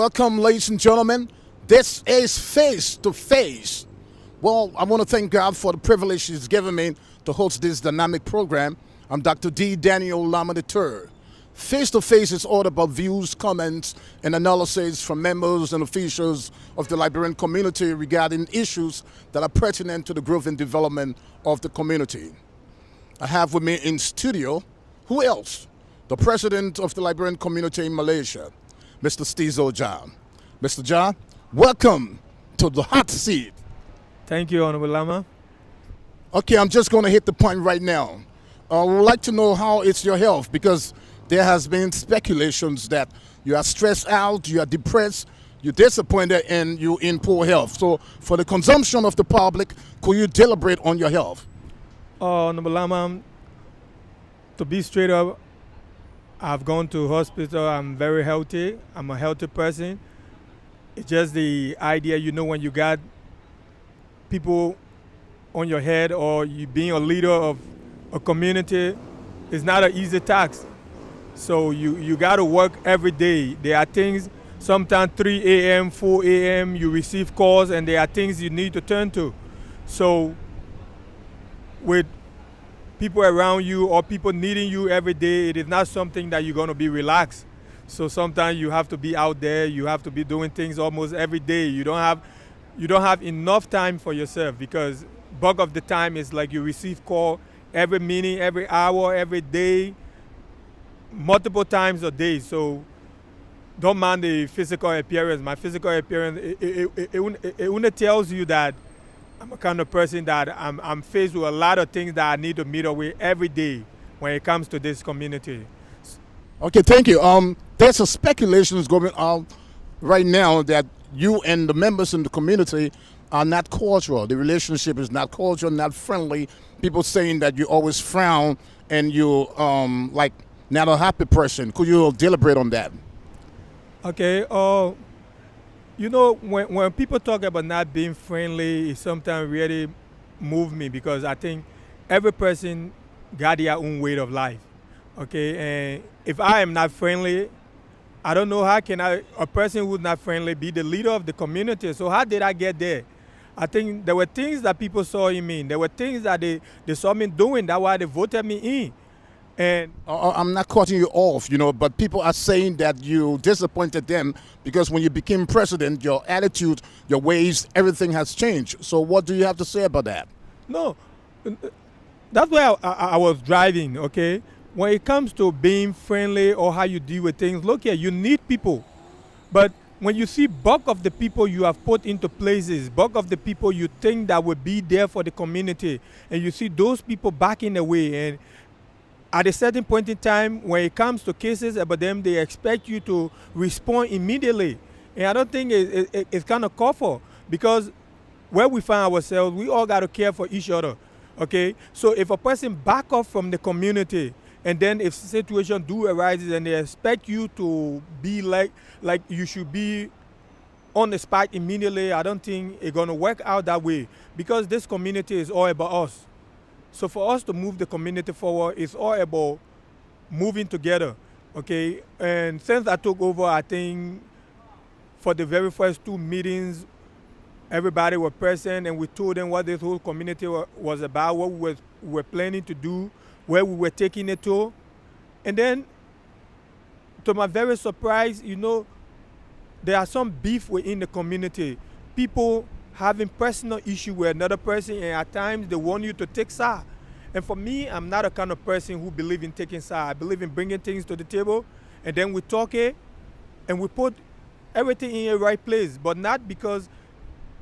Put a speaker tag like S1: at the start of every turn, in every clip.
S1: Welcome, ladies and gentlemen. This is Face to Face. Well, I want to thank God for the privilege He's given me to host this dynamic program. I'm Dr. D. Daniel Lama III. Face to Face is all about views, comments, and analysis from members and officials of the Liberian community regarding issues that are pertinent to the growth and development of the community. I have with me in studio, who else? The president of the Liberian community in Malaysia, Mr. Stizo Jah. Mr. Jah, welcome to the hot seat.
S2: Thank you, Honorable Lama.
S1: Okay, I'm just going to hit the point right now. We would like to know how is your health, because there has been speculations that you are stressed out, you are depressed, you're disappointed, and you're in poor health. So for the consumption of the public, could you deliberate on your health?
S2: Honorable Lama, to be straight up, I've gone to hospital. I'm very healthy. I'm a healthy person. It's just the idea, when you got people on your head or you being a leader of a community, it's not an easy task. So you got to work every day. There are things, sometimes 3 a.m., 4 a.m., you receive calls, and there are things you need to turn to. So with people around you or people needing you every day, it is not something that you're going to be relaxed. So sometimes you have to be out there, you have to be doing things almost every day. You don't have enough time for yourself, because bulk of the time is like you receive call every minute, every hour, every day, multiple times a day. So don't mind the physical appearance. My physical appearance, it only tells you that I'm a kind of person that I'm faced with a lot of things that I need to meet up with every day when it comes to this community.
S1: Okay, thank you. There's a speculation going on right now that you and the members in the community are not cordial. The relationship is not cordial, not friendly. People saying that you always frown and you like not a happy person. Could you deliberate on that?
S2: Okay. When people talk about not being friendly, it sometimes really move me, because I think every person got their own way of life. Okay, and if I am not friendly, I don't know how can a person who's not friendly be the leader of the community. So how did I get there? I think there were things that people saw in me. There were things that they saw me doing. That's why they voted me in. And
S1: I'm not cutting you off, but people are saying that you disappointed them because when you became president, your attitude, your ways, everything has changed. So what do you have to say about that?
S2: No, that's where I was driving, okay? When it comes to being friendly or how you deal with things, look here, you need people. But when you see bulk of the people you have put into places, bulk of the people you think that will be there for the community, and you see those people backing away, and at a certain point in time, when it comes to cases about them, they expect you to respond immediately. And I don't think it's kind of called for, because where we find ourselves, we all got to care for each other, okay? So if a person back off from the community, and then if situation do arises and they expect you to be like you should be on the spot immediately, I don't think it's going to work out that way, because this community is all about us. So for us to move the community forward, it's all about moving together, okay? And since I took over, I think for the very first 2 meetings, everybody was present, and we told them what this whole community was about, what we were planning to do, where we were taking it to. And then, to my very surprise, there are some beef within the community. People having personal issue with another person, and at times they want you to take side. And for me, I'm not a kind of person who believe in taking side. I believe in bringing things to the table, and then we talk it, and we put everything in the right place. But not because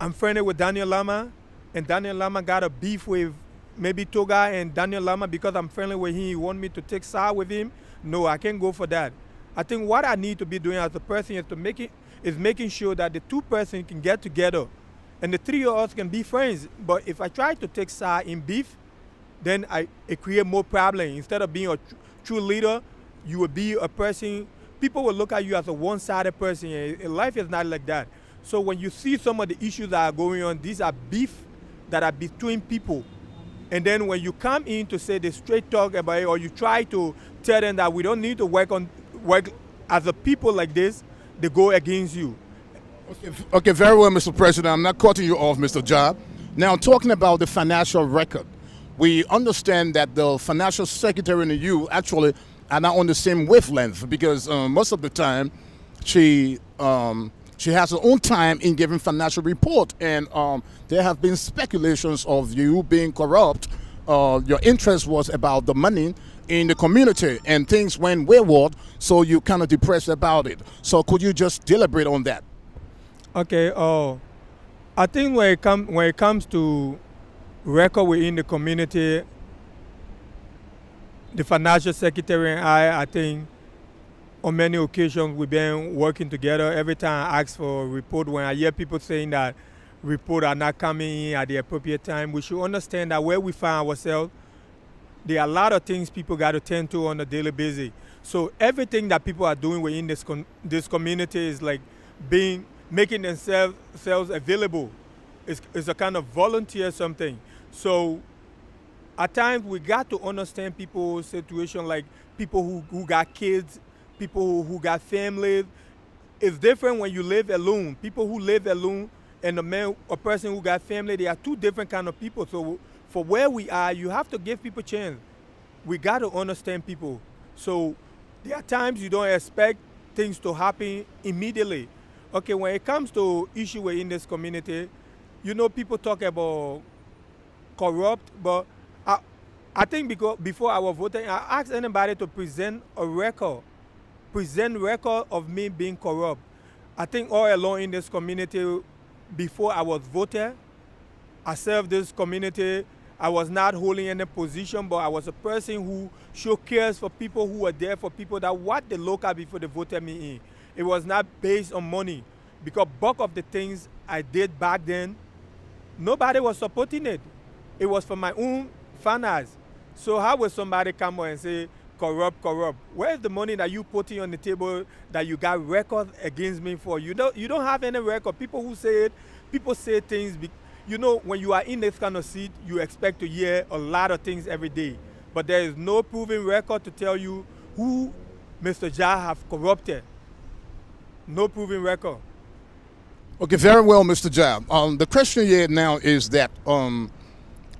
S2: I'm friendly with Daniel Lama, and Daniel Lama got a beef with maybe Toga and Daniel Lama because I'm friendly with him, he want me to take side with him. No, I can't go for that. I think what I need to be doing as a person is making sure that the 2 persons can get together and the 3 of us can be friends. But if I try to take side in beef, then it create more problems. Instead of being a true leader, you will be a person, people will look at you as a one-sided person, and life is not like that. So when you see some of the issues that are going on, these are beef that are between people. And then when you come in to say the straight talk about it, or you try to tell them that we don't need to work as a people like this, they go against you.
S1: Okay, very well, Mr. President. I'm not cutting you off, Mr. Job. Now, talking about the financial record, we understand that the financial secretary and you actually are not on the same wavelength because most of the time she has her own time in giving financial report, and there have been speculations of you being corrupt. Your interest was about the money in the community, and things went wayward, so you kind of depressed about it. So could you just deliberate on that?
S2: Okay. I think when it comes to record within the community, the financial secretary and I think on many occasions we've been working together. Every time I ask for a report, when I hear people saying that reports are not coming in at the appropriate time, we should understand that where we find ourselves, there are a lot of things people got to tend to on a daily basis. So everything that people are doing within this community is like making themselves available. It's a kind of volunteer something. So at times we got to understand people's situation, like people who got kids, people who got families. It's different when you live alone. People who live alone and a person who got family, they are two different kind of people. So for where we are, you have to give people a chance. We got to understand people. So there are times you don't expect things to happen immediately. Okay, when it comes to issue in this community, people talk about corrupt, but I think because before I was voting, I asked anybody to present record of me being corrupt. I think all along in this community, before I was voted, I served this community. I was not holding any position, but I was a person who showed cares for people who were there, for people that what the local before they voted me in. It was not based on money, because bulk of the things I did back then, nobody was supporting it. It was for my own finance. So how will somebody come and say, corrupt? Where's the money that you putting on the table that you got record against me for? You don't have any record. People say things. When you are in this kind of seat, you expect to hear a lot of things every day. But there is no proven record to tell you who Mr. Ja have corrupted. No proven record.
S1: Okay, very well, Mr. Job. The question here now is that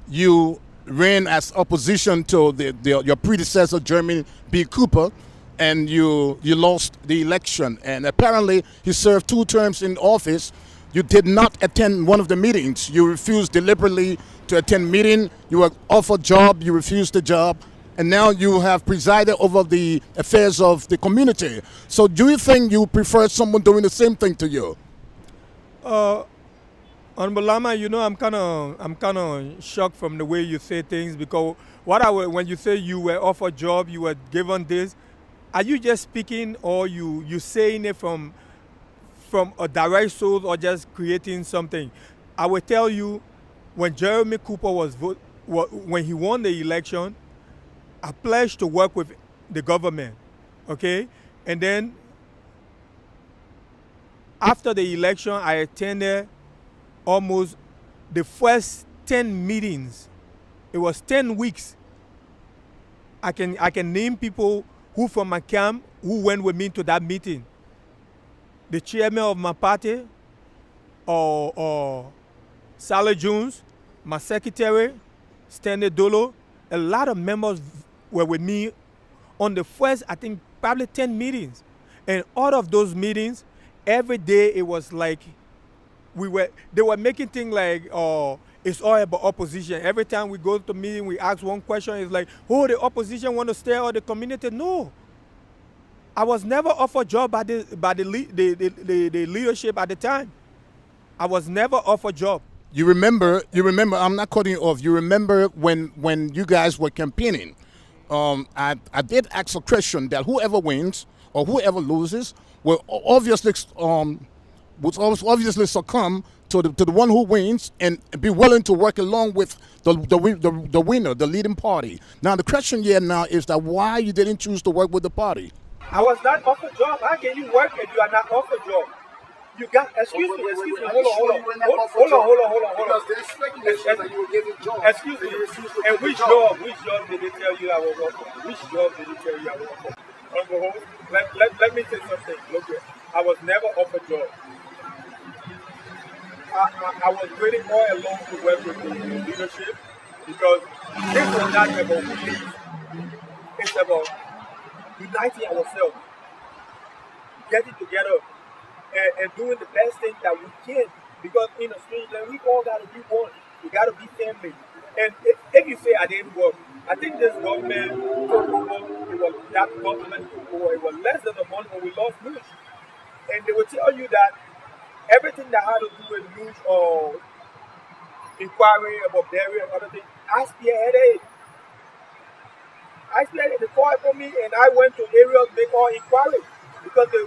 S1: you ran as opposition to your predecessor, Jeremy B. Cooper, and you lost the election. And apparently, he served 2 terms in office. You did not attend one of the meetings. You refused deliberately to attend meeting. You were offered job. You refused the job. And now you have presided over the affairs of the community. So do you think you prefer someone doing the same thing to you?
S2: Honorable Lama, I'm kind of shocked from the way you say things, because when you say you were offered job, you were given this, are you just speaking, or you saying it from a direct source, or just creating something? I will tell you, when Jeremy Cooper when he won the election, I pledged to work with the government, okay? And then after the election, I attended almost the first 10 meetings. It was 10 weeks. I can name people who from my camp who went with me to that meeting. The chairman of my party, or Sally Jones, my secretary, Stanley Dolo, a lot of members were with me on the first, I think, probably 10 meetings. And out of those meetings, every day it was like they were making things like, it's all about opposition. Every time we go to meeting, we ask one question. It's like, oh, the opposition want to stay out the community. No, I was never offered job by the leadership at the time. I was never offered job.
S1: You remember, I'm not cutting you off. You remember when you guys were campaigning, I did ask a question that whoever wins or whoever loses will obviously succumb to the one who wins and be willing to work along with the winner, the leading party. Now the question here now is that why you didn't choose to work with the party?
S2: I was not offered job. How can you work if you are not offered job? You got, excuse me, hold on.
S3: Because there's speculation that you were given jobs.
S2: Excuse me, and which job did they tell you I was offered? Which job did they tell you I was offered? Let me say something. Look here. I I was never offered a job. I was waiting all along to work with the leadership because this was not about who leads. It's about uniting ourselves, getting together, and doing the best thing that we can. Because in Australia, we all got to be one. We got to be family. And if you say I didn't work, I think this government took over. It was less than a month when we lost news. And they will tell you that everything that had to do with news or inquiry about burial and other things, I spearheaded it. They called for me and I went to areas to make all inquiry because they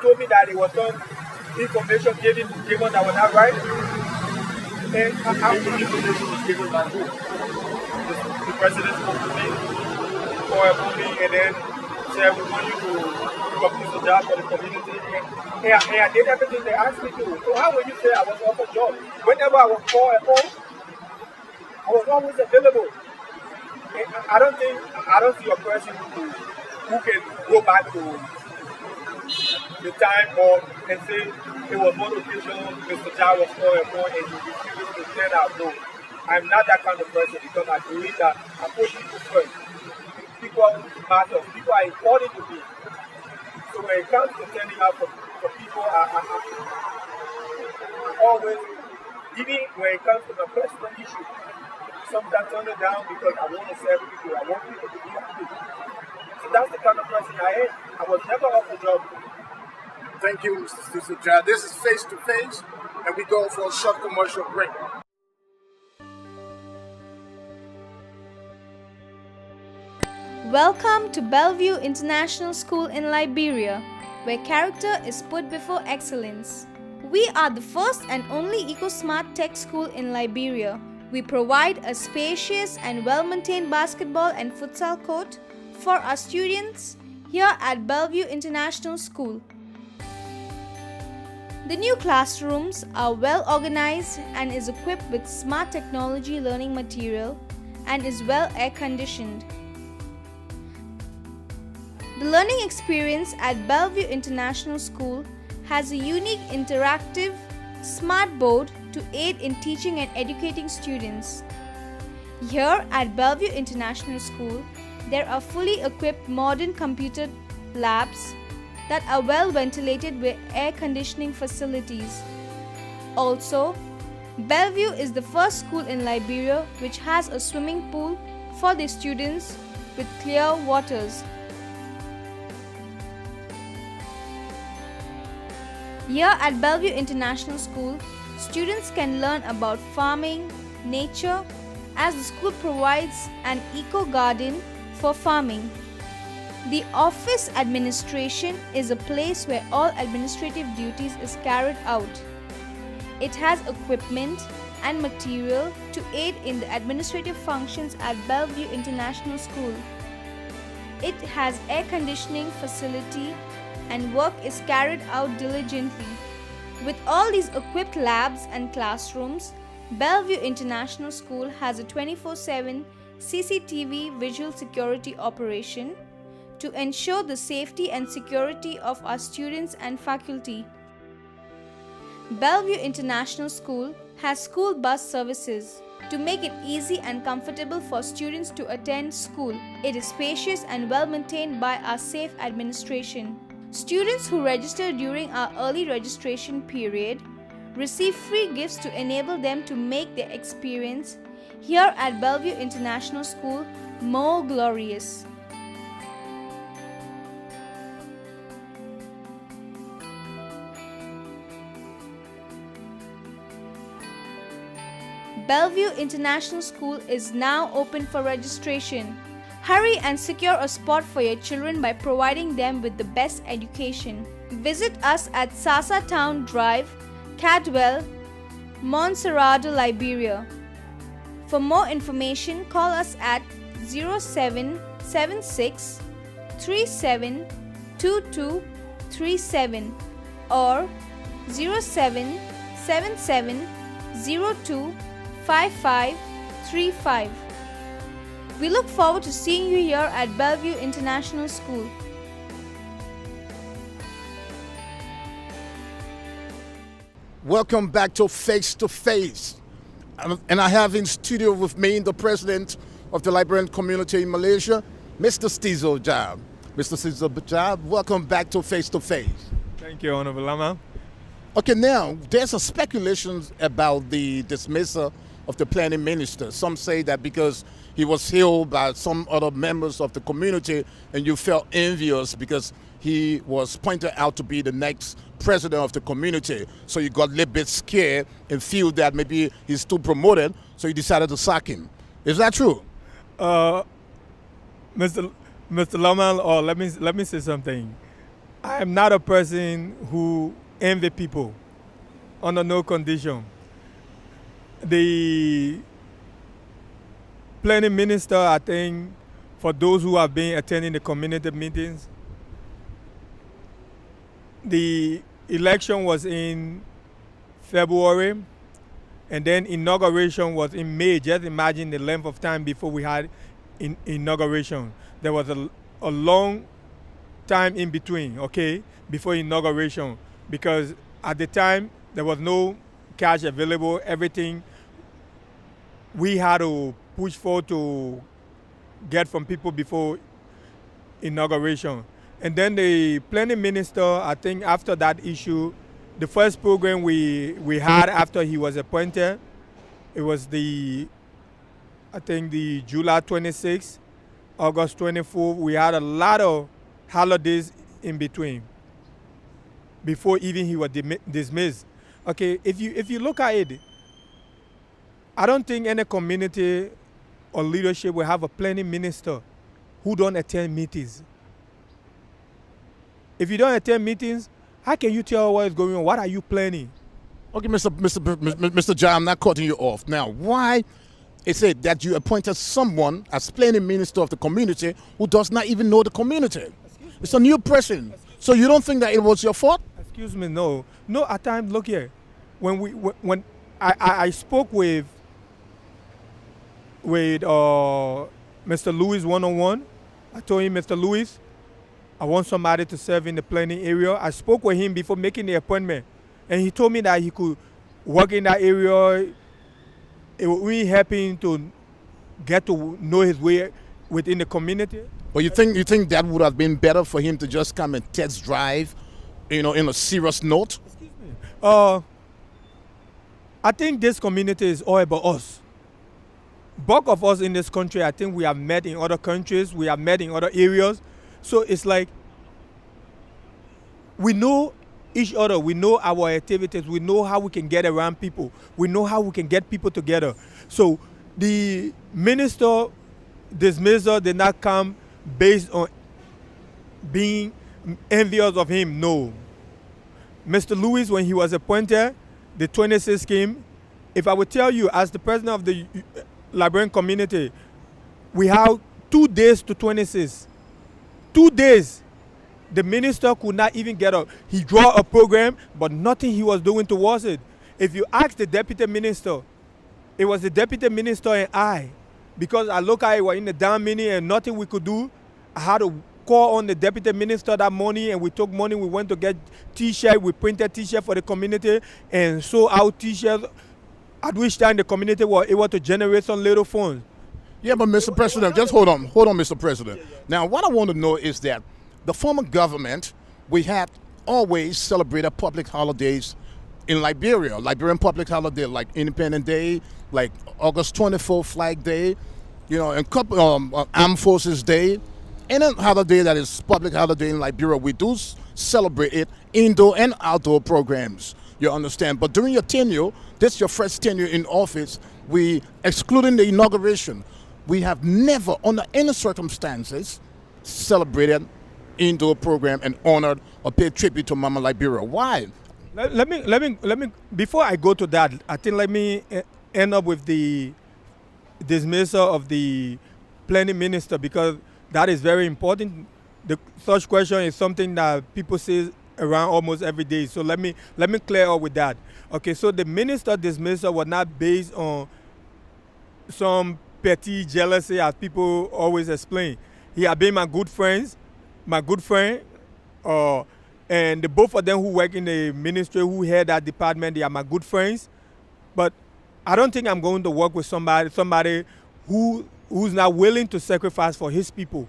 S2: told me that there was some information given that was not right. And the information was given by who? The president spoke to me, called for me, and then said we want you to complete the job for the community. And I did everything they asked me to. So how would you say I was offered a job? Whenever I was called at home, I was always available. And I don't see a person who can go back to the time and say it was motivation, Mr. Jai was called at home and he refused to turn out. No, I'm not that kind of person because I believe that I put people first. People matter. People are important to me. So when it comes to turning out for people, I always, even when it comes to the personal issue, sometimes turn it down because I want to serve people. I want people to be happy. So that's the kind of person I am. I was never off the job.
S1: Thank you, Mr. Jai. This is Face to Face, and we go for a short commercial break.
S4: Welcome to Bellevue International School in Liberia, where character is put before excellence. We are the first and only eco-smart tech school in Liberia. We provide a spacious and well-maintained basketball and futsal court for our students here at Bellevue International School. The new classrooms are well organized and is equipped with smart technology learning material and is well air-conditioned. The learning experience at Bellevue International School has a unique interactive smart board to aid in teaching and educating students. Here at Bellevue International School, there are fully equipped modern computer labs that are well ventilated with air conditioning facilities. Also, Bellevue is the first school in Liberia which has a swimming pool for the students with clear waters. Here at Bellevue International School, students can learn about farming, nature, as the school provides an eco garden for farming. The office administration is a place where all administrative duties is carried out. It has equipment and material to aid in the administrative functions at Bellevue International School. It has air conditioning facility and work is carried out diligently. With all these equipped labs and classrooms, Bellevue International School has a 24/7 CCTV visual security operation to ensure the safety and security of our students and faculty. Bellevue International School has school bus services to make it easy and comfortable for students to attend school. It is spacious and well maintained by our safe administration. Students who register during our early registration period receive free gifts to enable them to make their experience here at Bellevue International School more glorious. Bellevue International School is now open for registration. Hurry and secure a spot for your children by providing them with the best education. Visit us at Sasa Town Drive, Cadwell, Montserrado, Liberia. For more information, call us at 0776 372237 or 0777 025535. We look forward to seeing you here at Bellevue International School.
S1: Welcome back to Face to Face. And I have in studio with me the president of the Liberian community in Malaysia, Mr. Stizo Jab. Mr. Stizo Jab, welcome back to Face to Face.
S2: Thank you, Honorable Lama.
S1: Okay, now there's a speculation about the dismissal of the planning minister. Some say that because he was hailed by some other members of the community and you felt envious because he was pointed out to be the next president of the community. So you got a little bit scared and feel that maybe he's too promoted, so you decided to sack him. Is that true?
S2: Mr. Lama, or let me say something. I am not a person who envy people under no condition. The planning minister, I think, for those who have been attending the community meetings, the election was in February, and then inauguration was in May. Just imagine the length of time before we had inauguration. There was a long time in between, okay, before inauguration, because at the time there was no cash available. Everything we had to push for to get from people before inauguration. And then the planning minister, I think after that issue, the first program we had after he was appointed, it was the July 26th, August 24th. We had a lot of holidays in between before even he was dismissed. Okay, if you look at it, I don't think any community or leadership will have a planning minister who don't attend meetings. If you don't attend meetings, how can you tell what is going on? What are you planning?
S1: Okay, Mr. Jai, I'm not cutting you off. Now, why is it that you appointed someone as planning minister of the community who does not even know the community? It's a new person. So you don't think that it was your fault?
S2: Excuse me, no. No, at times, look here. When I spoke with Mr. Lewis one-on-one, I told him, Mr. Lewis, I want somebody to serve in the planning area. I spoke with him before making the appointment, and he told me that he could work in that area. It would really help him to get to know his way within the community.
S1: But you think that would have been better for him to just come and test drive, in a serious note?
S2: Excuse me. I think this community is all about us. Bulk of us in this country, I think we have met in other countries, we have met in other areas. So it's like we know each other, we know our activities, we know how we can get around people, we know how we can get people together. So the minister dismissal did not come based on being envious of him, no. Mr. Lewis, when he was appointed, the 26 came. If I would tell you, as the president of the Liberian community, we have 2 days to 26. 2 days, the minister could not even get up. He drew a program, but nothing he was doing towards it. If you ask the deputy minister, it was the deputy minister and I, because I look at it, we're in the down meeting and nothing we could do. I had to call on the deputy minister that morning, and we took money. We went to get T-shirts. We printed T-shirts for the community and sold out T-shirts, at which time the community was able to generate some little funds.
S1: Yeah, but Mr. President, just hold on, Mr. President. Now, what I want to know is that the former government, we had always celebrated public holidays in Liberia, Liberian public holiday like Independence Day, like August 24th Flag Day, and couple Armed Forces Day, and another day that is public holiday in Liberia. We do celebrate it, indoor and outdoor programs. You understand? But during your tenure, this is your first tenure in office, we, excluding the inauguration, we have never, under any circumstances, celebrated indoor program and honored or paid tribute to Mama Liberia. Why?
S2: Let me. Before I go to that, I think let me end up with the dismissal of the planning minister, because that is very important. Such question is something that people say around almost every day. So let me clear up with that. Okay, so the minister dismissal was not based on some petty jealousy, as people always explain. He had been my good friend, and the both of them who work in the ministry, who head that department, they are my good friends. But I don't think I'm going to work with somebody who's not willing to sacrifice for his people.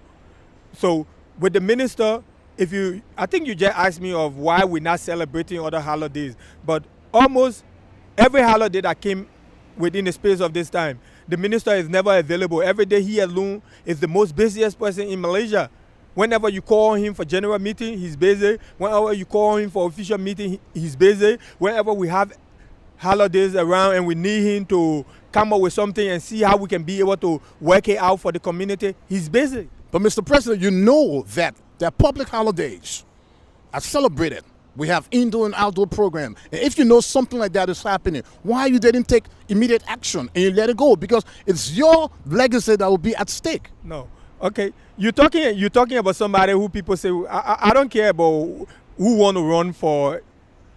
S2: So with the minister, I think you just asked me of why we're not celebrating other holidays, but almost every holiday that came within the space of this time, the minister is never available. Every day he alone is the most busiest person in Malaysia. Whenever you call him for general meeting, he's busy. Whenever you call him for official meeting, he's busy. Whenever we have holidays around and we need him to come up with something and see how we can be able to work it out for the community, he's busy.
S1: But Mr. President, you know that their public holidays are celebrated. We have indoor and outdoor program. And if you know something like that is happening, why you didn't take immediate action and you let it go? Because it's your legacy that will be at stake.
S2: No. Okay. You're talking about somebody who people say, I don't care about who want to run for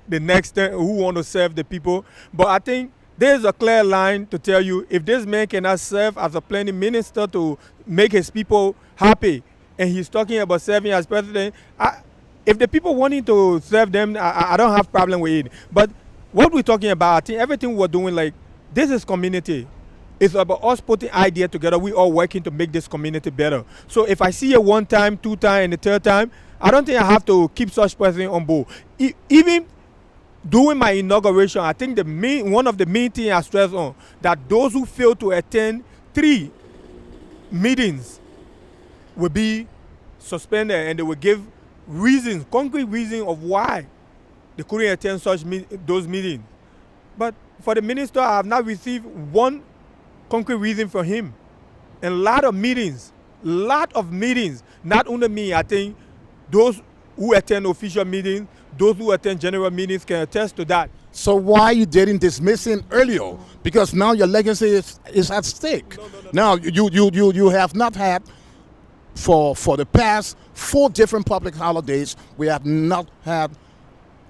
S2: the next term, who want to serve the people. But I think there's a clear line to tell you, if this man cannot serve as a planning minister to make his people happy, and he's talking about serving as president, if the people wanting to serve them, I don't have problem with it. But what we're talking about, I think everything we're doing, like, this is community. It's about us putting ideas together. We all working to make this community better. So if I see it one time, two times, and the third time, I don't think I have to keep such person on board. Even during my inauguration, I think one of the main things I stress on, that those who fail to attend 3 meetings will be suspended, and they will give reasons, concrete reasons of why they couldn't attend those meetings. But for the minister, I have not received one concrete reason from him. And a lot of meetings, not only me, I think those who attend official meetings, those who attend general meetings can attest to that.
S1: So why you didn't dismiss him earlier? Because now your legacy is at stake. Now you have not had for the past 4 different public holidays, we have not had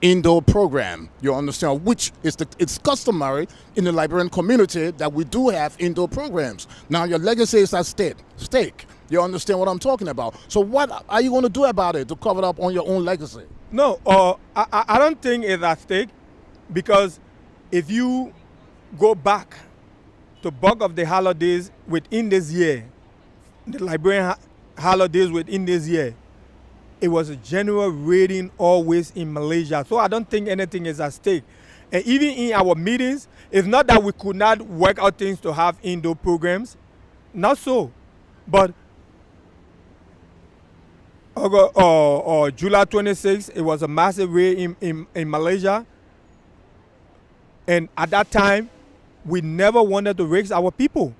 S1: indoor program. You understand? Which is it's customary in the Liberian community that we do have indoor programs. Now your legacy is at stake. You understand what I'm talking about? So what are you going to do about it to cover up on your own legacy?
S2: No, I don't think it's at stake, because if you go back to bulk of the holidays within this year, the Liberian holidays within this year, it was a general rating always in Malaysia. So I don't think anything is at stake. And even in our meetings, it's not that we could not work out things to have indoor programs. Not so. But July 26th, it was a massive raid in Malaysia. And at that time, we never wanted to raise our people.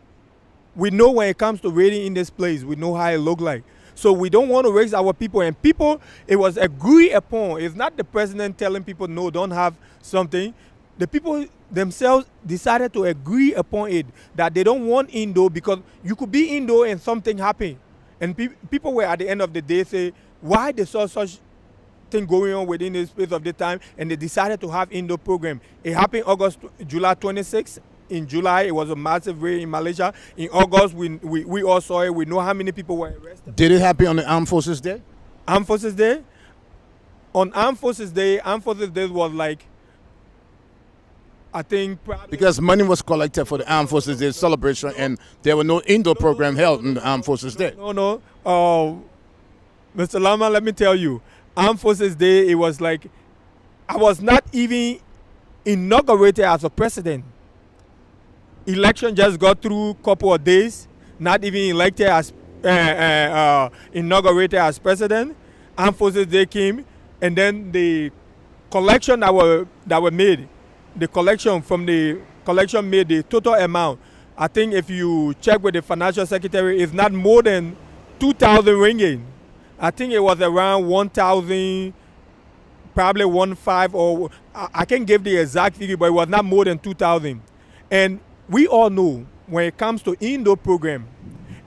S2: We know when it comes to raiding in this place, we know how it look like. So we don't want to raise our people. And people, it was agreed upon. It's not the president telling people, no, don't have something. The people themselves decided to agree upon it, that they don't want indoor, because you could be indoor and something happen. And people were at the end of the day say, why they saw such thing going on within the space of the time, and they decided to have indoor program. It happened July 26th. In July, it was a massive raid in Malaysia. In August, we all saw it. We know how many people were arrested.
S1: Did it happen on the Armed Forces Day?
S2: Armed Forces Day? On Armed Forces Day was like, I think probably...
S1: Because money was collected for the Armed Forces Day celebration, and there were no indoor program held on the Armed Forces Day.
S2: No. Mr. Lama, let me tell you, Armed Forces Day, it was like, I was not even inaugurated as a president. Election just got through a couple of days, not even elected as inaugurated as president. Armed Forces Day came, and then the collection that were made, the collection made the total amount. I think if you check with the financial secretary, it's not more than 2,000 ringgit. I think it was around 1,000, probably 1,500, or I can't give the exact figure, but it was not more than 2,000. And we all know when it comes to indoor program,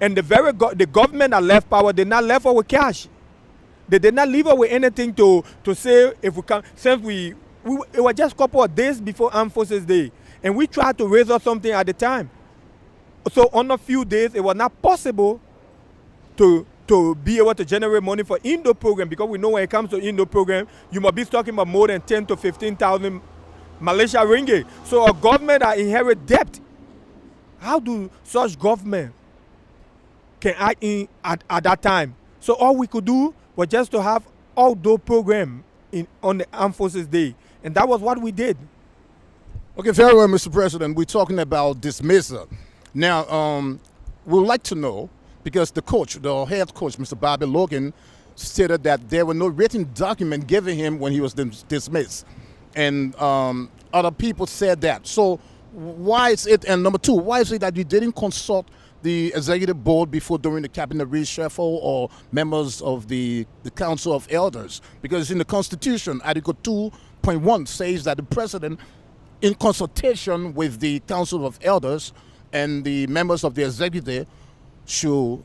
S2: and the government that left power did not left us with cash. They did not leave us with anything to say if we can. Since it was just a couple of days before Armed Forces Day, and we tried to raise up something at the time. So on a few days, it was not possible to to be able to generate money for indoor program, because we know when it comes to indoor program, you must be talking about more than 10 to 15,000 Malaysia ringgit. So a government that inherit debt, how do such government can act in at that time? So all we could do was just to have outdoor program on the Armed Forces Day, and that was what we did.
S1: Okay, very well, Mr. President. We're talking about dismissal. Now, we would like to know, because the head coach, Mr. Bobby Logan, stated that there were no written document given him when he was dismissed. And other people said that. So why is it, and number two, why is it that you didn't consult the executive board before doing the cabinet reshuffle or members of the Council of Elders? Because in the Constitution, Article 2.1 says that the president, in consultation with the Council of Elders and the members of the executive, should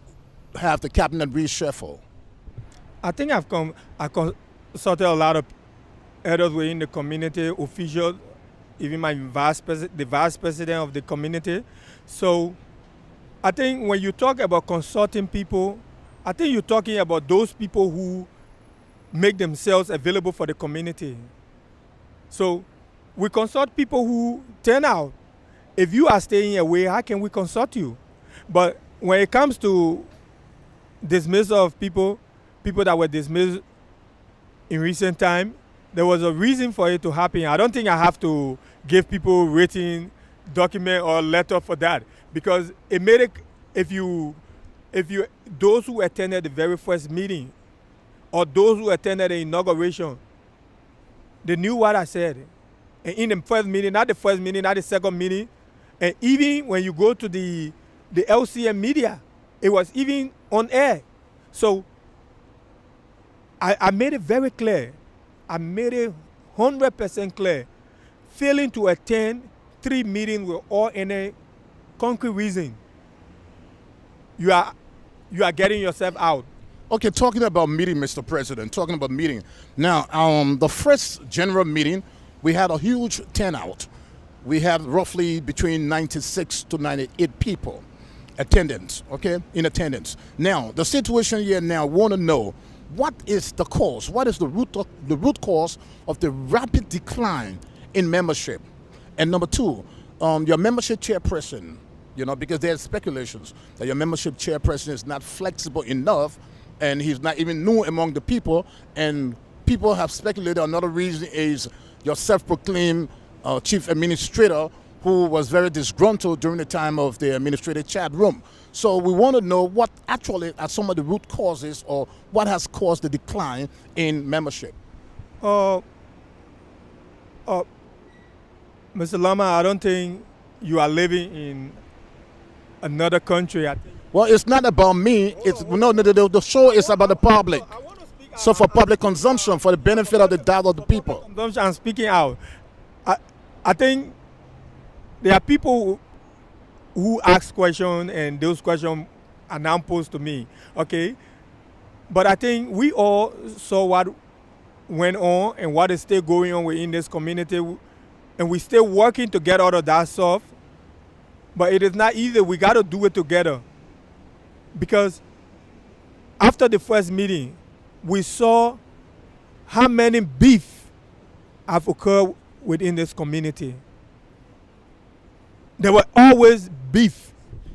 S1: have the cabinet reshuffle.
S2: I think I consulted a lot of elders within the community, officials, even the vice president of the community. So I think when you talk about consulting people, I think you're talking about those people who make themselves available for the community. So we consult people who turn out. If you are staying away, how can we consult you? But when it comes to dismissal of people that were dismissed in recent time, there was a reason for it to happen. I don't think I have to give people written document or letter for that, because it made it, if you those who attended the very first meeting or those who attended the inauguration, they knew what I said. And in the first meeting, not the first meeting, not the second meeting, and even when you go to the LCM media, it was even on air. So I made it very clear. I made it 100% clear. Failing to attend 3 meetings with all any concrete reason, you are getting yourself out.
S1: Okay, talking about meeting, Mr. President, talking about meeting. Now, the first general meeting, we had a huge turnout. We had roughly between 96 to 98 people in attendance. Now, the situation here now, want to know, what is the cause? What is the root cause of the rapid decline in membership? And number two, your membership chairperson, because there's speculations that your membership chairperson is not flexible enough, and he's not even new among the people, and people have speculated another reason is your self-proclaimed chief administrator, who was very disgruntled during the time of the administrative chat room. So we want to know what actually are some of the root causes, or what has caused the decline in membership.
S2: Mr. Lama, I don't think you are living in another country. I think.
S1: Well, it's not about me. The show is about the public. So for public consumption, for the benefit of the doubt of the people.
S2: Consumption, I'm speaking out. I think there are people who ask questions, and those questions are now posed to me. Okay, but I think we all saw what went on and what is still going on within this community, and we're still working to get out of that stuff. But it is not easy. We got to do it together, because after the first meeting, we saw how many beef have occurred within this community. There were always beef.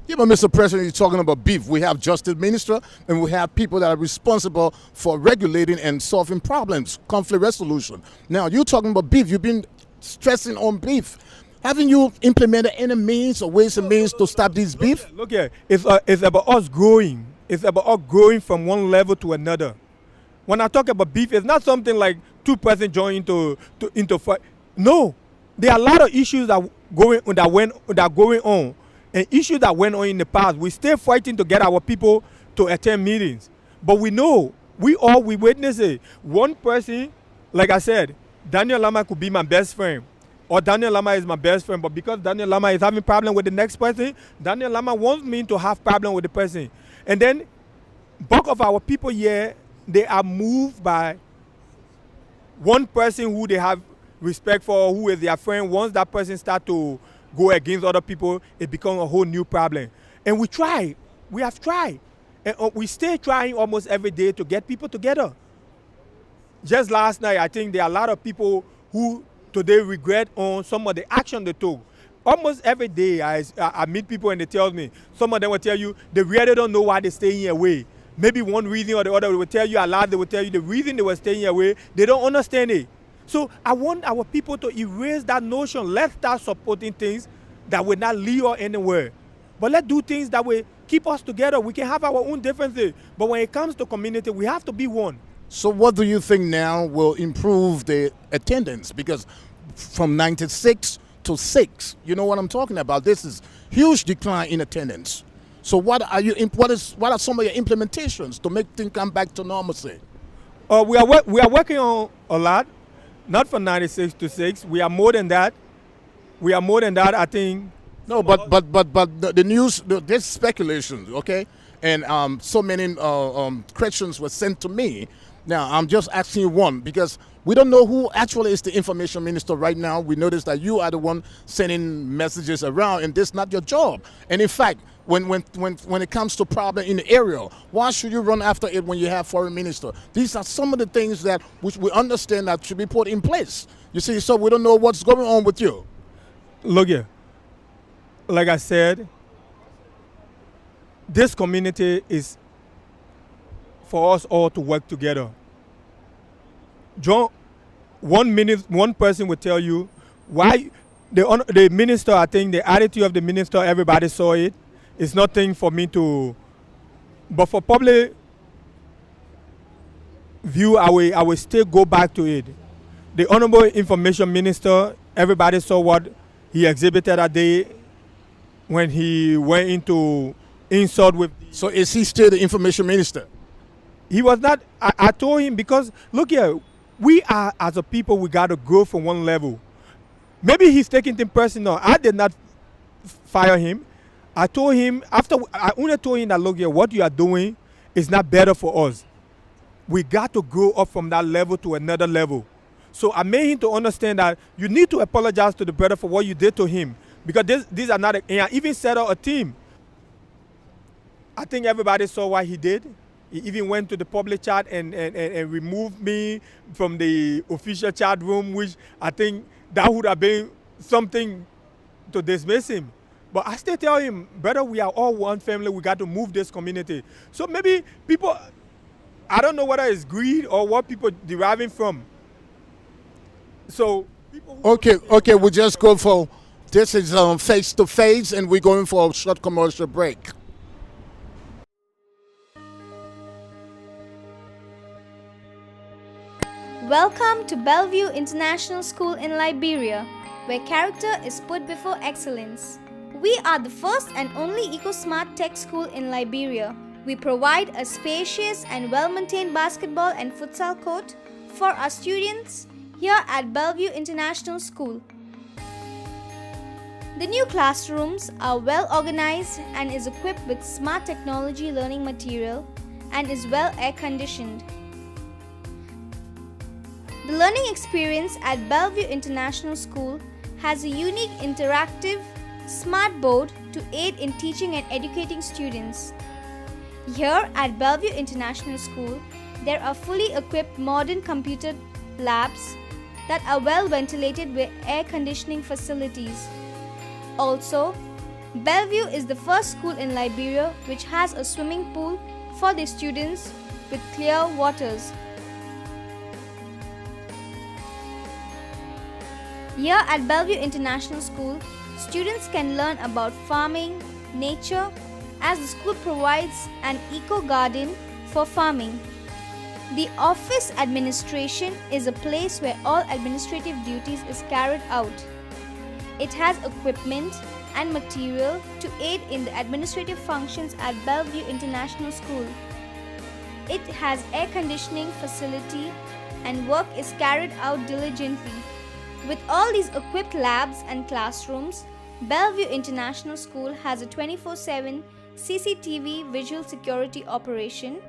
S1: Yeah, but Mr. President, you're talking about beef. We have justice minister, and we have people that are responsible for regulating and solving problems, conflict resolution. Now, you're talking about beef. You've been stressing on beef. Haven't you implemented any means or ways and means to stop this beef?
S2: Look here, it's about us growing. It's about us growing from one level to another. When I talk about beef, it's not something like two persons join into fight. No, there are a lot of issues that are going on, and issues that went on in the past. We still fighting to get our people to attend meetings, but we know we witness it. One person, like I said, Daniel Lama could be my best friend, or Daniel Lama is my best friend, but because Daniel Lama is having problem with the next person, Daniel Lama wants me to have problem with the person, and then bulk of our people here, they are moved by one person who they have respect for, who is their friend. Once that person start to go against other people, it becomes a whole new problem. And we have tried. And we stay trying almost every day to get people together. Just last night, I think there are a lot of people who today regret on some of the action they took. Almost every day, I meet people and they tell me, some of them will tell you they really don't know why they're staying away. Maybe one reason or the other, they will tell you a lot, they will tell you the reason they were staying away, they don't understand it. So I want our people to erase that notion. Let's start supporting things that will not lead us anywhere. But let's do things that will keep us together. We can have our own differences, but when it comes to community, we have to be one.
S1: So what do you think now will improve the attendance? Because from 96 to 6, you know what I'm talking about. This is huge decline in attendance. So what are some of your implementations to make things come back to normalcy?
S2: We are working on a lot, not from 96 to 6. We are more than that. I think.
S1: No, but the news, there's speculation, okay? And so many questions were sent to me. Now, I'm just asking you one, because we don't know who actually is the information minister right now. We noticed that you are the one sending messages around, and this is not your job. And in fact, when it comes to problem in the area, why should you run after it when you have foreign minister? These are some of the things that which we understand that should be put in place. You see, so we don't know what's going on with you.
S2: Look here, like I said, this community is for us all to work together. John, 1 minute, one person will tell you why the minister, I think the attitude of the minister, everybody saw it. It's nothing for me to, but for public view, I will still go back to it. The Honorable Information Minister, everybody saw what he exhibited that day when he went into insult with.
S1: So is he still the information minister?
S2: He was not. I told him, because look here, we are, as a people, we got to grow from one level. Maybe he's taking things personal. I did not fire him. I told him, I only told him that, look here, what you are doing is not better for us. We got to grow up from that level to another level. So I made him to understand that you need to apologize to the brother for what you did to him, because these are not, and I even set up a team. I think everybody saw what he did. He even went to the public chat and removed me from the official chat room, which I think that would have been something to dismiss him. But I still tell him, brother, we are all one family. We got to move this community. So maybe people, I don't know whether it's greed or what people deriving from. So people.
S1: Okay, we'll just go for, this is face to face, and we're going for a short commercial break.
S4: Welcome to Bellevue International School in Liberia, where character is put before excellence. We are the first and only eco-smart tech school in Liberia. We provide a spacious and well-maintained basketball and futsal court for our students here at Bellevue International School. The new classrooms are well organized and is equipped with smart technology learning material and is well air-conditioned. The learning experience at Bellevue International School has a unique interactive smart board to aid in teaching and educating students. Here at Bellevue International School, there are fully equipped modern computer labs that are well ventilated with air conditioning facilities. Also, Bellevue is the first school in Liberia which has a swimming pool for the students with clear waters. Here at Bellevue International School, students can learn about farming, nature, as the school provides an eco-garden for farming. The office administration is a place where all administrative duties is carried out. It has equipment and material to aid in the administrative functions at Bellevue International School. It has air conditioning facility and work is carried out diligently. With all these equipped labs and classrooms, Bellevue International School has a 24/7 CCTV visual security operation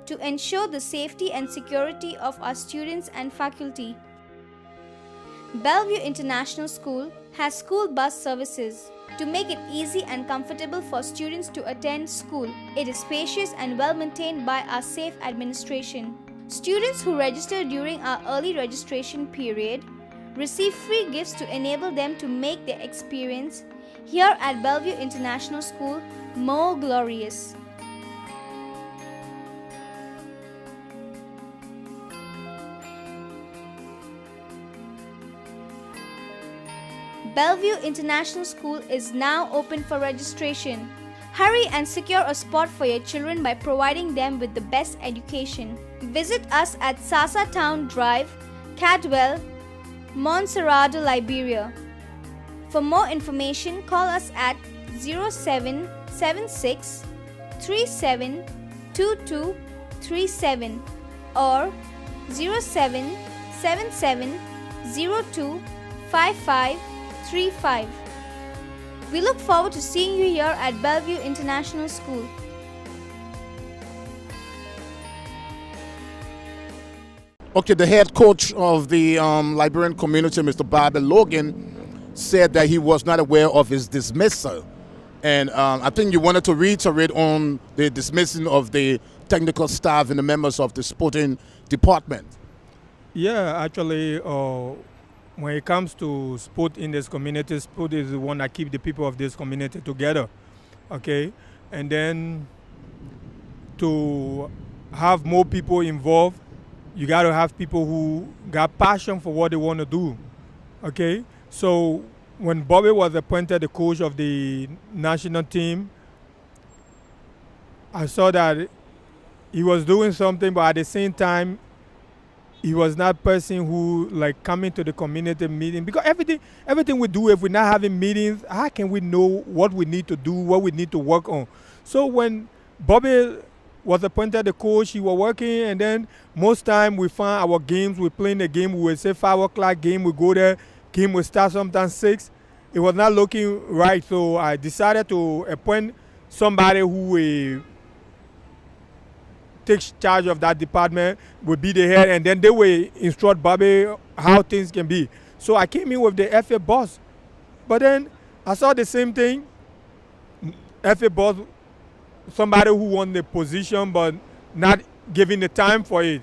S4: to ensure the safety and security of our students and faculty. Bellevue International School has school bus services. to make it easy and comfortable for students to attend school. It is spacious and well maintained by our safe administration. Students who register during our early registration period receive free gifts to enable them to make their experience here at Bellevue International School more glorious. Bellevue International School is now open for registration. Hurry and secure a spot for your children by providing them with the best education. Visit us at Sasa Town Drive, Cadwell, Montserrado, Liberia. For more information, call us at 0776 372237 or 0777 02 5535. We look forward to seeing you here at Bellevue International School.
S1: Okay, the head coach of the Liberian community, Mr. Bobby Logan, said that he was not aware of his dismissal. And I think you wanted to reiterate on the dismissing of the technical staff and the members of the sporting department.
S2: Yeah, actually, when it comes to sport in this community, sport is the one that keeps the people of this community together, okay? And then to have more people involved, you got to have people who got passion for what they want to do, okay? So when Bobby was appointed the coach of the national team, I saw that he was doing something, but at the same time, he was not a person who like coming to the community meeting, because everything we do, if we're not having meetings, how can we know what we need to do, what we need to work on? So when Bobby was appointed the coach, he was working, and then most time we find our games, we playing the game, we would say 5 o'clock game, we go there, game will start sometimes 6. It was not looking right, so I decided to appoint somebody who will take charge of that department, will be the head, and then they will instruct Bobby how things can be. So I came in with the FA boss, but then I saw the same thing. FA boss, somebody who won the position but not giving the time for it.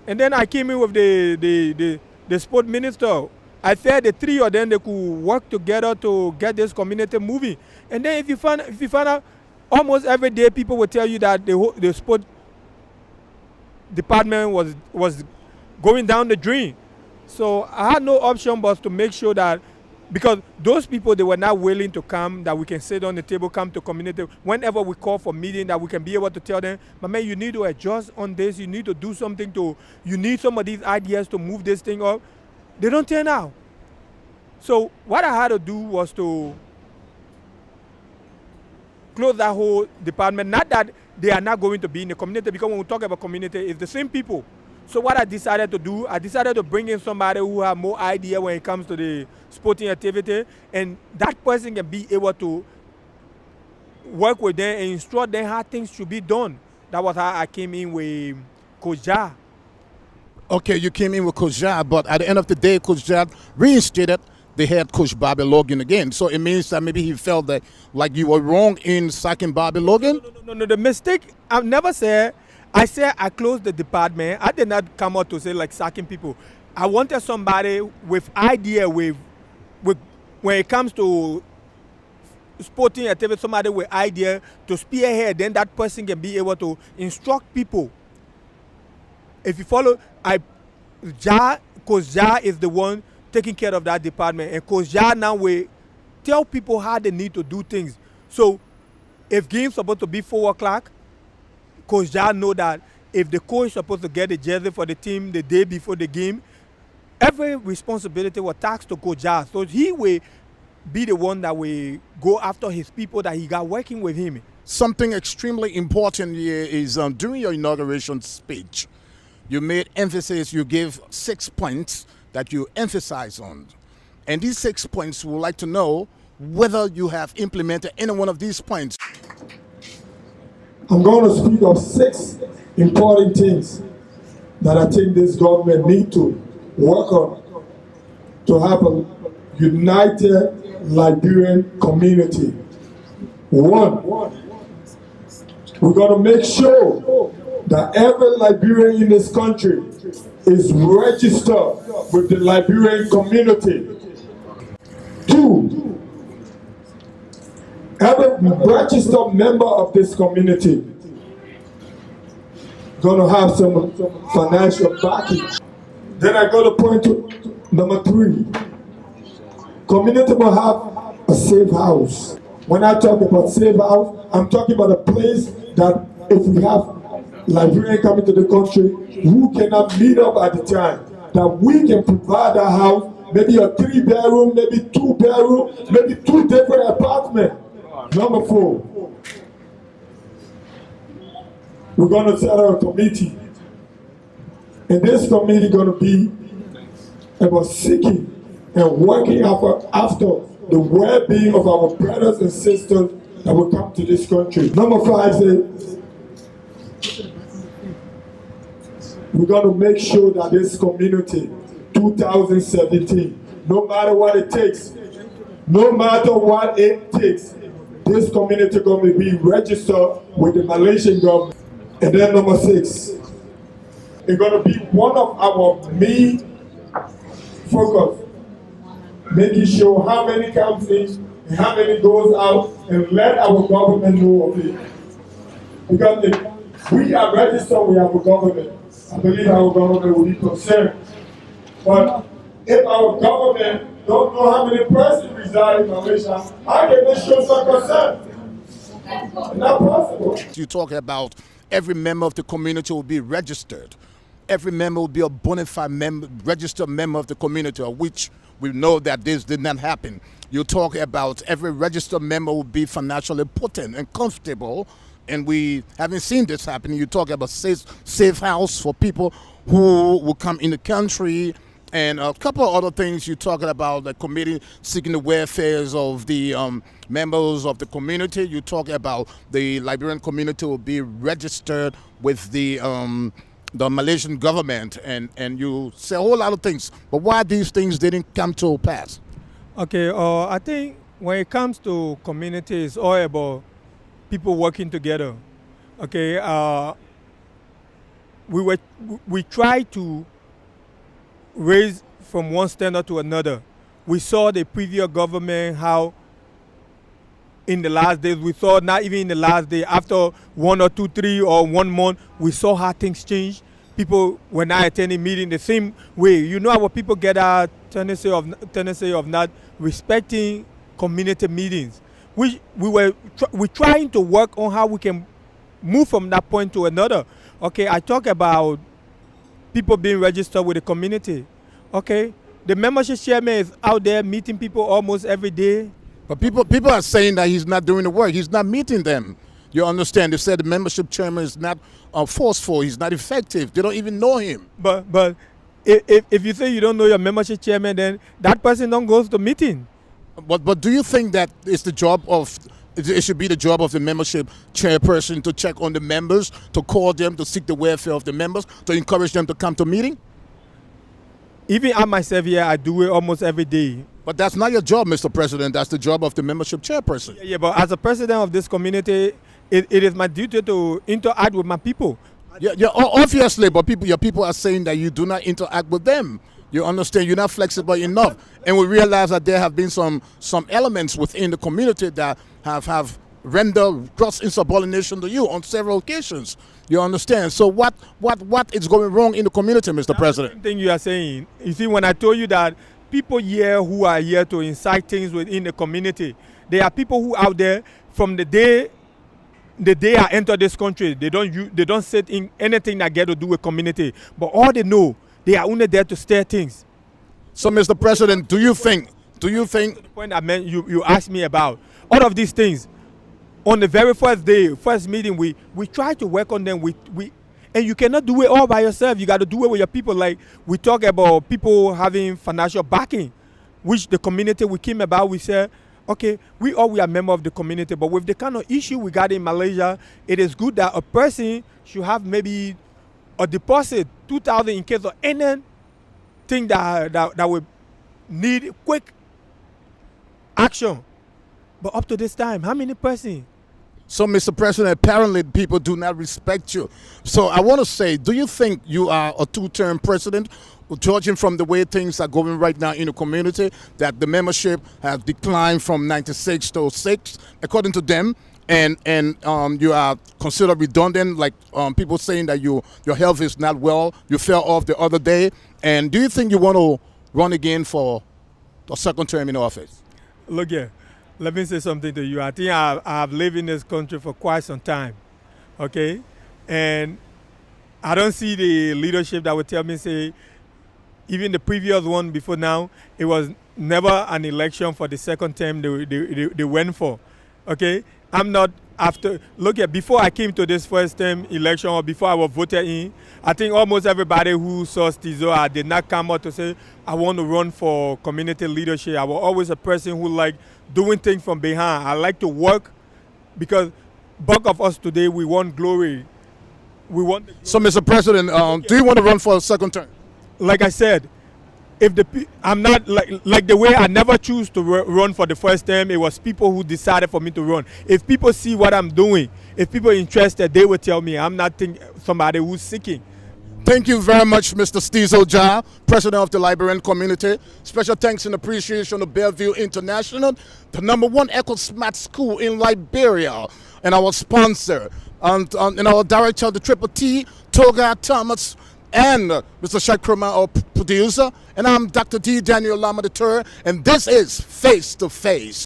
S2: And then I came in with the sport minister. I said the three of them, they could work together to get this community moving. And then if you find out, almost every day people will tell you that the sport department was going down the drain. So I had no option but to make sure that, because those people, they were not willing to come, that we can sit on the table, come to community. Whenever we call for meeting, that we can be able to tell them, but man, you need to adjust on this, you need to do something you need some of these ideas to move this thing up. They don't turn out. So what I had to do was to close that whole department. Not that they are not going to be in the community, because when we talk about community, it's the same people. So what I decided to do, I decided to bring in somebody who have more idea when it comes to the sporting activity, and that person can be able to work with them and instruct them how things should be done. That was how I came in with Coach Ja.
S1: Okay, you came in with Coach Ja, but at the end of the day, Coach Ja reinstated the head coach Bobby Logan again. So it means that maybe he felt that like you were wrong in sacking Bobby Logan?
S2: No. The mistake, I've never said, I said I closed the department. I did not come out to say like sacking people. I wanted somebody with idea, with when it comes to sporting activity, somebody with idea to spearhead, then that person can be able to instruct people. If you follow, Coach Ja is the one taking care of that department, and Coach Ja now will tell people how they need to do things. So if game's supposed to be 4 o'clock, Coach Ja know that if the coach is supposed to get the jersey for the team the day before the game, every responsibility was taxed to Coach Ja. So he will be the one that will go after his people that he got working with him.
S1: Something extremely important here is during your inauguration speech, you made emphasis, you gave 6 points that you emphasize on. And these 6 points, we would like to know whether you have implemented any one of these points.
S5: I'm going to speak of 6 important things that I think this government need to work on to have a united Liberian community. One, we're going to make sure that every Liberian in this country is registered with the Liberian community. Two, every registered member of this community going to have some financial backing. Then I go to point to number 3. Community will have a safe house. When I talk about safe house, I'm talking about a place that if we have Liberians coming to the country who cannot meet up at the time, that we can provide a house, maybe a 3-bedroom, maybe 2-bedroom, maybe 2 different apartments. Number 4, we're going to set up a committee. And this committee is going to be about seeking and working after the well-being of our brothers and sisters that will come to this country. Number 5 says, we're going to make sure that this community, 2017, no matter what it takes, this community going to be registered with the Malaysian government. And then number 6, it's going to be one of our main focus, making sure how many comes in and how many goes out, and let our government know of it. Because if we are registered with our government, I believe our government will be concerned. But if our government don't know how many persons reside in Malaysia, how can they show some concern? It's not possible.
S1: You talk about every member of the community will be registered. Every member will be a bona fide member, registered member of the community, of which we know that this did not happen. You talk about every registered member will be financially potent and comfortable, and we haven't seen this happen. You talk about safe house for people who will come in the country, and a couple of other things. You're talking about the committee seeking the welfares of the members of the community. You talk about the Liberian community will be registered with the Malaysian government, and you say a whole lot of things. But why these things didn't come to pass?
S2: Okay, I think when it comes to community, it's all about people working together. Okay, we try to raise from one standard to another. We saw the previous government how in the last days, we saw not even in the last day, after 1 or 2, 3 or 1 month, we saw how things change. People were not attending meeting the same way. You know, our people get a tendency of not respecting community meetings. We're trying to work on how we can move from that point to another. Okay, I talk about people being registered with the community. Okay, the membership chairman is out there meeting people almost every day.
S1: But people are saying that he's not doing the work. He's not meeting them. You understand? They said the membership chairman is not forceful. He's not effective. They don't even know him.
S2: But if you say you don't know your membership chairman, then that person don't go to the meeting.
S1: But do you think that it's the job of it should be the job of the membership chairperson to check on the members, to call them, to seek the welfare of the members, to encourage them to come to meeting?
S2: Even I myself here, I do it almost every day.
S1: But that's not your job, Mr. President. That's the job of the membership chairperson.
S2: Yeah, but as a president of this community, it is my duty to interact with my people.
S1: Yeah, obviously, but your people are saying that you do not interact with them. You understand? You're not flexible enough. And we realize that there have been some elements within the community that have rendered gross insubordination to you on several occasions. You understand? So what is going wrong in the community, Mr. President?
S2: The same thing you are saying. You see, when I told you that people here who are here to incite things within the community, there are people who out there from the day I enter this country, they don't sit in anything that get to do with community. But all they know, they are only there to stir things.
S1: So, Mr. President, do you think
S2: the point I meant you asked me about all of these things? On the very first meeting, we try to work on them. And you cannot do it all by yourself. You got to do it with your people. Like we talk about people having financial backing, which the community we came about. We said, okay, we are member of the community, but with the kind of issue we got in Malaysia, it is good that a person should have maybe a deposit 2,000 in case of anything that would need quick action. But up to this time, how many persons?
S1: So, Mr. President, apparently people do not respect you. So I want to say, do you think you are a two-term president? Judging from the way things are going right now in the community, that the membership has declined from 96 to 6, according to them, and you are considered redundant, like people saying that your health is not well, you fell off the other day, and do you think you want to run again for a second term in office?
S2: Look here, let me say something to you. I think I've lived in this country for quite some time, okay? And I don't see the leadership that would tell me, say, even the previous one before now, it was never an election for the second term they went for, okay? I'm not after, look at, before I came to this first term election or before I was voted in, I think almost everybody who saw Stizo, I did not come out to say, I want to run for community leadership. I was always a person who liked doing things from behind. I like to work because bulk of us today, we want glory. We want the glory.
S1: So, Mr. President, do you want to run for a second term?
S2: Like I said, if I'm not like the way I never choose to run for the first term, it was people who decided for me to run. If people see what I'm doing, if people are interested, they will tell me. I'm not somebody who's seeking.
S1: Thank you very much, Mr. Stizo Jah, President of the Liberian community. Special thanks and appreciation to Bellevue International, the #1 Eco Smart School in Liberia, and our sponsor, and our director of the Triple T, Toga Thomas, and Mr. Shakrama, our producer. And I'm Dr. D. Daniel Lama III, and this is Face to Face.